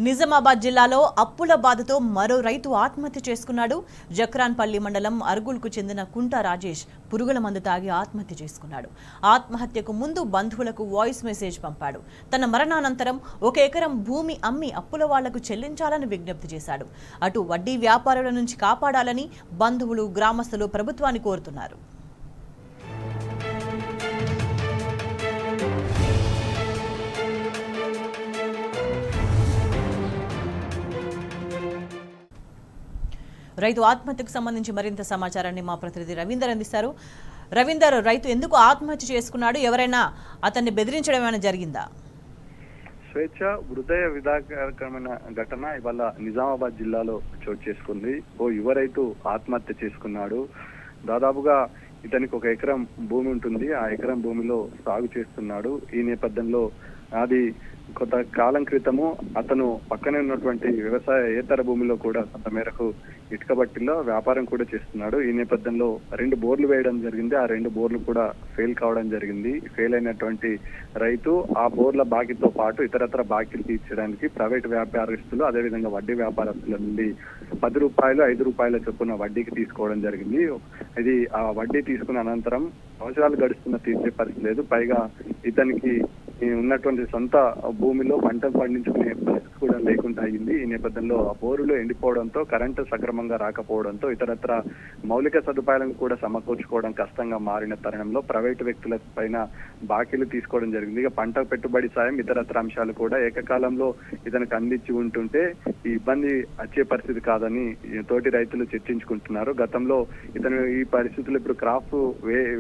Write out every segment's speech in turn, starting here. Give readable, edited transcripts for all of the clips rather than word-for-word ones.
నిజామాబాద్ జిల్లాలో అప్పుల బాధతో మరో రైతు ఆత్మహత్య చేసుకున్నాడు. జక్రాన్పల్లి మండలం అరుగుల్కు చెందిన కుంట రాజేష్ పురుగుల మందు తాగి ఆత్మహత్య చేసుకున్నాడు. ఆత్మహత్యకు ముందు బంధువులకు వాయిస్ మెసేజ్ పంపాడు. తన మరణానంతరం 1 ఎకరం భూమి అమ్మి అప్పుల వాళ్లకు చెల్లించాలని విజ్ఞప్తి చేశాడు. అటు వడ్డీ వ్యాపారుల నుంచి కాపాడాలని బంధువులు, గ్రామస్తులు ప్రభుత్వాన్ని కోరుతున్నారు. రైతు ఆత్మహత్యకు సంబంధించి మరింత సమాచారాన్ని మా ప్రతినిధి రవీందర్ అందిస్తారు. రవీందర్, రైతు ఎందుకు ఆత్మహత్య చేసుకున్నాడు? ఎవరైనా అతన్ని బెదిరించడం ఏమైనా జరిగిందా? స్వేచ్ఛ హృదయ విధాకరమైన ఘటన ఇవాళ నిజామాబాద్ జిల్లాలో చోటు చేసుకుంది. ఓ యువ రైతు ఆత్మహత్య చేసుకున్నాడు. దాదాపుగా ఇతనికి 1 ఎకరం భూమి ఉంటుంది. ఆ ఎకరం భూమిలో సాగు చేస్తున్నాడు. ఈ నేపథ్యంలో అది కొంత కాలం క్రితము అతను పక్కనే ఉన్నటువంటి వ్యవసాయేతర భూమిలో కూడా కొంత మేరకు ఇటుక బట్టిలో వ్యాపారం కూడా చేస్తున్నాడు. ఈ నేపథ్యంలో 2 బోర్లు వేయడం జరిగింది. ఆ 2 బోర్లు కూడా ఫెయిల్ కావడం జరిగింది. ఫెయిల్ అయినటువంటి రైతు ఆ బోర్ల బాకీతో పాటు ఇతరత్ర బాకీలు తీర్చడానికి ప్రైవేట్ వ్యాపారస్తులు, అదేవిధంగా వడ్డీ వ్యాపారస్తుల నుండి 10 రూపాయలు, 5 రూపాయల చొప్పున వడ్డీకి తీసుకోవడం జరిగింది. ఇది ఆ వడ్డీ తీసుకున్న అనంతరం సంవత్సరాలు గడుస్తున్న తీర్చే పరిస్థితి లేదు. పైగా ఇతనికి ఉన్నటువంటి సొంత భూమిలో పంట పండించుకునే పరిస్థితి కూడా లేకుండా అయింది. ఈ నేపథ్యంలో ఆ బోరులు ఎండిపోవడంతో, కరెంటు సక్రమంగా రాకపోవడంతో, ఇతరత్ర మౌలిక సదుపాయాలను కూడా సమకూర్చుకోవడం కష్టంగా మారిన తరుణంలో ప్రైవేటు వ్యక్తుల పైన బాకీలు తీసుకోవడం జరిగింది. ఇక పంట పెట్టుబడి సాయం, ఇతరత్ర అంశాలు కూడా ఏకకాలంలో ఇతనికి అందించి ఉంటుంటే ఈ ఇబ్బంది వచ్చే పరిస్థితి కాదని తోటి రైతులు చర్చించుకుంటున్నారు. గతంలో ఇతను ఈ పరిస్థితులు ఇప్పుడు క్రాప్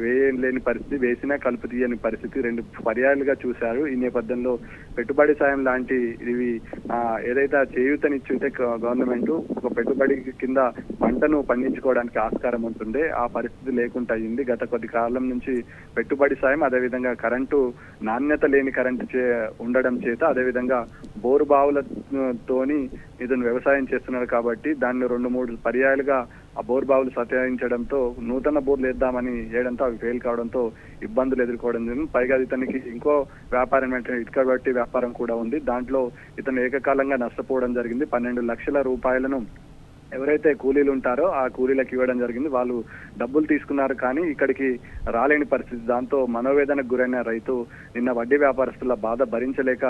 వేయలేని పరిస్థితి, వేసినా కలుపు తీయని పరిస్థితి 2 పర్యాయాలుగా చూశారు. ఈ నేపథ్యంలో పెట్టుబడి సాయం లాంటి ఇవి ఏదైతే చేయూతనిచ్చుంటే గవర్నమెంట్ ఒక పెట్టుబడి కింద పంటను పండించుకోవడానికి ఆస్కారం ఉంటుండే, ఆ పరిస్థితి లేకుండా అయింది. గత కొద్ది కాలం నుంచి పెట్టుబడి సాయం, అదేవిధంగా కరెంటు నాణ్యత లేని కరెంటు ఉండడం చేత, అదేవిధంగా బోరు బావులతోని ఇతను వ్యవసాయం చేస్తున్నారు కాబట్టి దాన్ని 2-3 పర్యాయాలుగా ఆ బోర్ బావులు సత్యాయించడంతో నూతన బోర్లు వేద్దామని వేయడంతో అవి ఫెయిల్ కావడంతో ఇబ్బందులు ఎదుర్కోవడం జరిగింది. పైగా ఇతనికి ఇంకో వ్యాపారం ఏంటంటే ఇటుక బట్టి వ్యాపారం కూడా ఉంది. దాంట్లో ఇతను ఏకకాలంగా నష్టపోవడం జరిగింది. 12 లక్షల రూపాయలను ఎవరైతే కూలీలు ఉంటారో ఆ కూలీలకు ఇవ్వడం జరిగింది. వాళ్ళు డబ్బులు తీసుకున్నారు కానీ ఇక్కడికి రాలేని పరిస్థితి. దాంతో మనోవేదనకు గురైన రైతు నిన్న వడ్డీ వ్యాపారస్తుల బాధ భరించలేక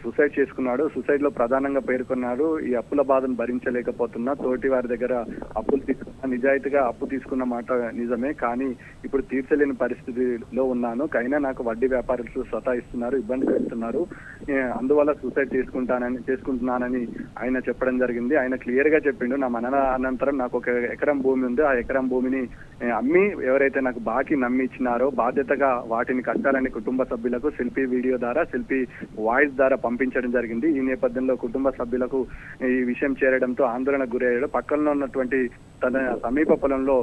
సూసైడ్ చేసుకున్నాడు. సూసైడ్ లో ప్రధానంగా పేర్కొన్నాడు, ఈ అప్పుల బాధను భరించలేకపోతున్నా, తోటి వారి దగ్గర అప్పులు తీసుకున్నా, నిజాయితీగా అప్పు తీసుకున్న మాట నిజమే, కానీ ఇప్పుడు తీర్చలేని పరిస్థితిలో ఉన్నాను, అయినా నాకు వడ్డీ వ్యాపారస్తులు సతాయిస్తున్నారు, ఇబ్బంది పెడుతున్నారు, అందువల్ల సూసైడ్ చేసుకుంటున్నానని ఆయన చెప్పడం జరిగింది. ఆయన క్లియర్ గా చెప్పిండు, నా అనంతరం నాకు 1 ఎకరం భూమి ఉంది, ఆ ఎకరం భూమిని అమ్మి ఎవరైతే నాకు బాకీ నమ్మి ఇచ్చినారో బాధ్యతగా వాటిని కట్టాలని కుటుంబ సభ్యులకు సెల్ఫీ వీడియో ద్వారా, సెల్ఫీ వాయిస్ ద్వారా పంపించడం జరిగింది. ఈ నేపథ్యంలో కుటుంబ సభ్యులకు ఈ విషయం చేరడంతో ఆందోళనకు గురయ్యాడు. పక్కన ఉన్నటువంటి తన సమీప పొలంలో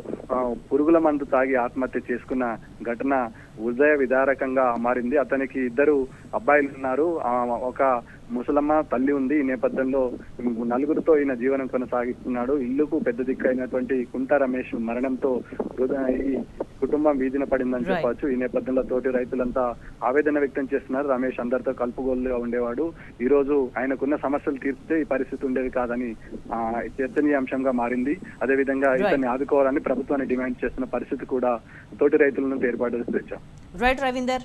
పురుగుల మందు తాగి ఆత్మహత్య చేసుకున్న ఘటన హృదయ విదారకంగా మారింది. అతనికి 2 అబ్బాయిలు ఉన్నారు, ఒక ముసలమ్మ తల్లి ఉంది. ఈ నేపథ్యంలో 4గురితో ఈయన జీవనం కొనసాగిస్తున్నాడు. ఇల్లుకు పెద్ద దిక్కైనటువంటి కుంట రమేష్ మరణంతో ఈ కుటుంబం వీధిన పడిందని చెప్పవచ్చు. ఈ నేపథ్యంలో తోటి రైతులంతా ఆవేదన వ్యక్తం చేస్తున్నారు. రమేష్ అందరితో కలుపుగోలుగా ఉండేవాడు, ఈ రోజు ఆయనకున్న సమస్యలు తీర్చితే ఈ పరిస్థితి ఉండేది కాదని చర్చనీయాంశంగా మారింది. అదేవిధంగా ఇతన్ని ఆదుకోవాలని ప్రభుత్వాన్ని డిమాండ్ చేస్తున్న పరిస్థితి కూడా తోటి రైతుల నుండి ఏర్పడేది. రైట్ రవీందర్.